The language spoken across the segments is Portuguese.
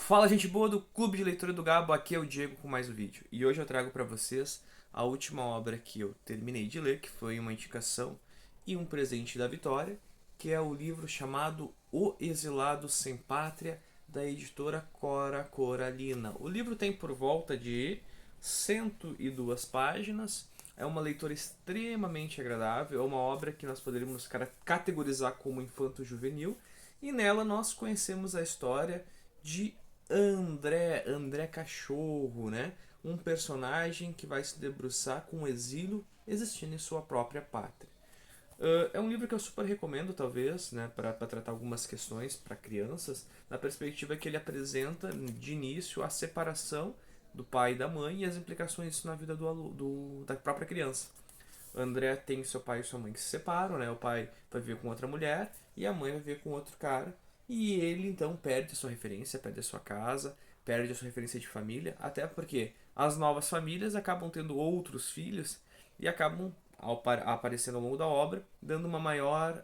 Fala, gente boa do Clube de Leitura do Gabo, aqui é o Diego com mais um vídeo. E hoje eu trago para vocês a última obra que eu terminei de ler, que foi uma indicação e um presente da Vitória, que é o livro chamado O Exilado Sem Pátria, da editora Cora Coralina. O livro tem por volta de 102 páginas, é uma leitura extremamente agradável, é uma obra que nós poderíamos categorizar como infanto-juvenil, e nela nós conhecemos a história de André Cachorro, né? Um personagem que vai se debruçar com o exílio existindo em sua própria pátria. É um livro que eu super recomendo, talvez, né, para tratar algumas questões para crianças, na perspectiva que ele apresenta de início a separação do pai e da mãe e as implicações disso na vida da própria criança. André tem seu pai e sua mãe que se separam, né? O pai vai viver com outra mulher e a mãe vai viver com outro cara. E ele então perde a sua referência, perde a sua casa, perde a sua referência de família, até porque as novas famílias acabam tendo outros filhos e acabam aparecendo ao longo da obra, dando uma maior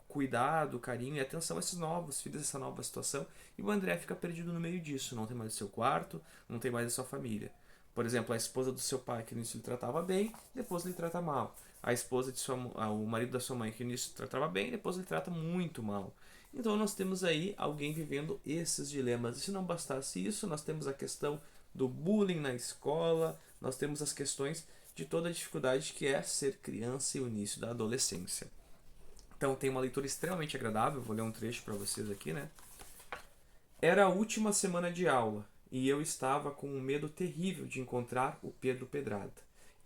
cuidado, carinho e atenção a esses novos filhos, essa nova situação. E o André fica perdido no meio disso, não tem mais o seu quarto, não tem mais a sua família. Por exemplo, a esposa do seu pai, que no início lhe tratava bem, depois lhe trata mal. A esposa de o marido da sua mãe, que no início tratava bem, depois lhe trata muito mal. Então nós temos aí alguém vivendo esses dilemas. E se não bastasse isso, nós temos a questão do bullying na escola, nós temos as questões de toda a dificuldade que é ser criança e o início da adolescência. Então tem uma leitura extremamente agradável, vou ler um trecho para vocês aqui, né? Era a última semana de aula e eu estava com um medo terrível de encontrar o Pedro Pedrada.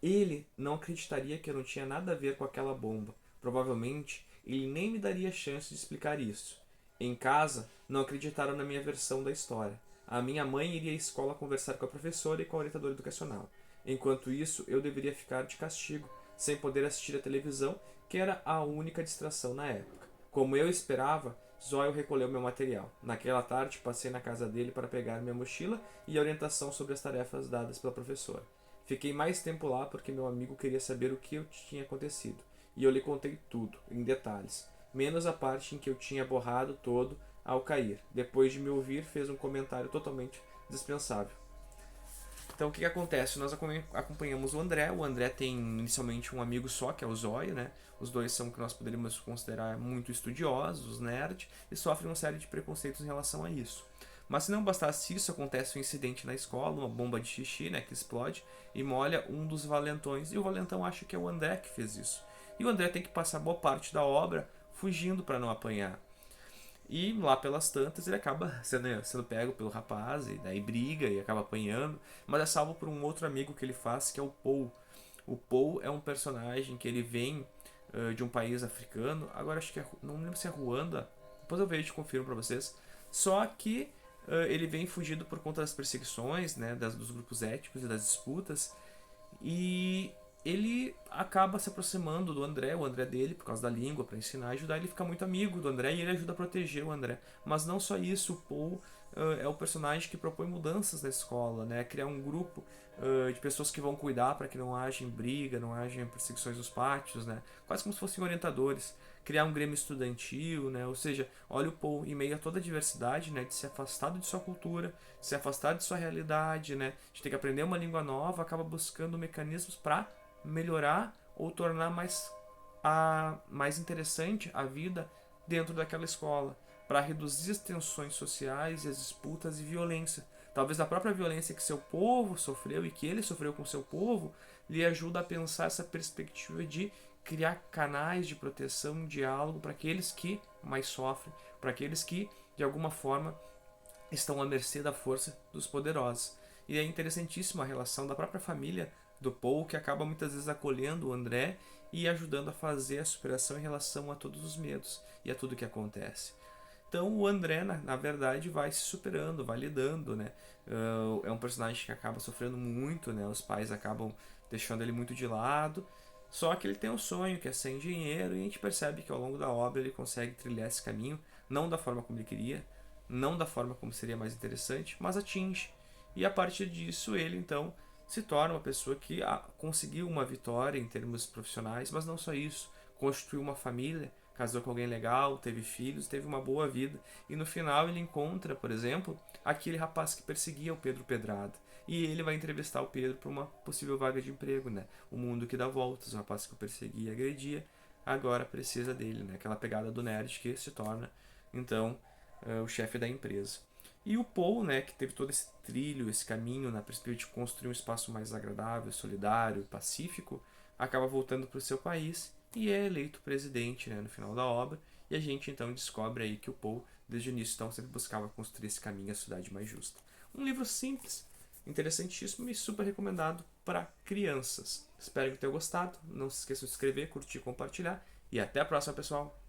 Ele não acreditaria que eu não tinha nada a ver com aquela bomba. Provavelmente ele nem me daria chance de explicar isso. Em casa, não acreditaram na minha versão da história. A minha mãe iria à escola conversar com a professora e com a orientadora educacional. Enquanto isso, eu deveria ficar de castigo, sem poder assistir a televisão, que era a única distração na época. Como eu esperava, Zóio recolheu meu material. Naquela tarde, passei na casa dele para pegar minha mochila e a orientação sobre as tarefas dadas pela professora. Fiquei mais tempo lá porque meu amigo queria saber o que tinha acontecido, e eu lhe contei tudo, em detalhes, menos a parte em que eu tinha borrado todo ao cair. Depois de me ouvir, fez um comentário totalmente dispensável. Então o que acontece? Nós acompanhamos o André. O André tem inicialmente um amigo só, que é o Zóio, né? Os dois são o que nós poderíamos considerar muito estudiosos, nerd, e sofrem uma série de preconceitos em relação a isso. Mas se não bastasse isso, acontece um incidente na escola, uma bomba de xixi, né, que explode e molha um dos valentões, e o valentão acha que é o André que fez isso. E o André tem que passar boa parte da obra fugindo para não apanhar. E lá pelas tantas ele acaba sendo pego pelo rapaz, e daí briga e acaba apanhando, mas é salvo por um outro amigo que ele faz, que é o Paul. O Paul é um personagem que ele vem de um país africano, agora acho que não lembro se é Ruanda, depois eu vejo e confirmo pra vocês. Só que ele vem fugido por conta das perseguições, né, dos grupos étnicos e das disputas, e ele acaba se aproximando do André, o André dele, por causa da língua, para ensinar e ajudar ele a ficar muito amigo do André, e ele ajuda a proteger o André. Mas não só isso, o Paul é o personagem que propõe mudanças na escola, né? Criar um grupo de pessoas que vão cuidar para que não haja briga, não haja perseguições nos pátios, né? Quase como se fossem orientadores. Criar um grêmio estudantil, né? Ou seja, olha o Paul em meio a toda a diversidade, né? De ser afastado de sua cultura, de se afastar de sua realidade, né? De ter que aprender uma língua nova, acaba buscando mecanismos para melhorar ou tornar mais interessante a vida dentro daquela escola, para reduzir as tensões sociais, as disputas e violência. Talvez a própria violência que seu povo sofreu e que ele sofreu com seu povo lhe ajuda a pensar essa perspectiva de criar canais de proteção, diálogo para aqueles que mais sofrem, para aqueles que de alguma forma estão à mercê da força dos poderosos. E é interessantíssima a relação da própria família do Paul, que acaba muitas vezes acolhendo o André e ajudando a fazer a superação em relação a todos os medos e a tudo que acontece. Então o André, na verdade, vai se superando, vai lidando, né? É um personagem que acaba sofrendo muito, né? Os pais acabam deixando ele muito de lado. Só que ele tem um sonho, que é ser engenheiro, e a gente percebe que ao longo da obra ele consegue trilhar esse caminho, não da forma como ele queria, não da forma como seria mais interessante, mas atinge. E a partir disso ele então se torna uma pessoa que conseguiu uma vitória em termos profissionais, mas não só isso, constituiu uma família, casou com alguém legal, teve filhos, teve uma boa vida. E no final ele encontra, por exemplo, aquele rapaz que perseguia o Pedro Pedrada. E ele vai entrevistar o Pedro para uma possível vaga de emprego, né? O mundo que dá voltas, o rapaz que o perseguia e agredia, agora precisa dele, né? Aquela pegada do nerd que se torna, então, o chefe da empresa. E o Paul, né, que teve todo esse trilho, esse caminho na perspectiva de construir um espaço mais agradável, solidário, pacífico, acaba voltando para o seu país e é eleito presidente, né, no final da obra. E a gente então descobre aí que o Paul, desde o início, então, sempre buscava construir esse caminho à cidade mais justa. Um livro simples, interessantíssimo e super recomendado para crianças. Espero que tenham gostado. Não se esqueçam de se inscrever, curtir, compartilhar. E até a próxima, pessoal!